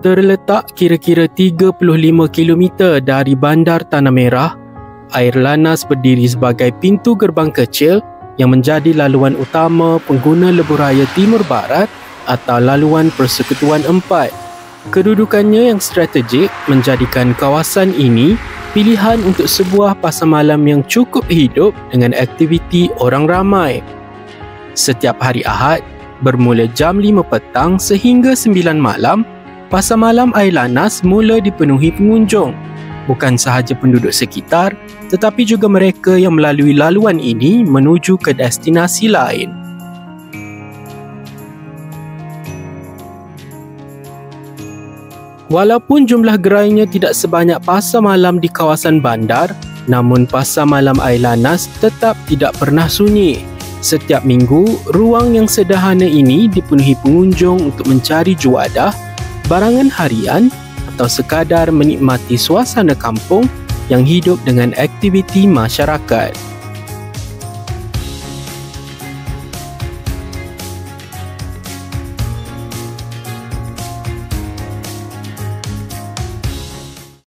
Terletak kira-kira 35 km dari Bandar Tanah Merah, Airlanas berdiri sebagai pintu gerbang kecil yang menjadi laluan utama pengguna lebuhraya Timur Barat atau laluan Persekutuan 4. Kedudukannya yang strategik menjadikan kawasan ini pilihan untuk sebuah pasar malam yang cukup hidup dengan aktiviti orang ramai. Setiap hari Ahad, bermula jam 5 petang sehingga 9 malam, pasar malam Airlanas mula dipenuhi pengunjung. Bukan sahaja penduduk sekitar, tetapi juga mereka yang melalui laluan ini menuju ke destinasi lain. Walaupun jumlah gerainya tidak sebanyak pasar malam di kawasan bandar, namun pasar malam Airlanas tetap tidak pernah sunyi. Setiap minggu, ruang yang sederhana ini dipenuhi pengunjung untuk mencari juadah, barangan harian atau sekadar menikmati suasana kampung yang hidup dengan aktiviti masyarakat.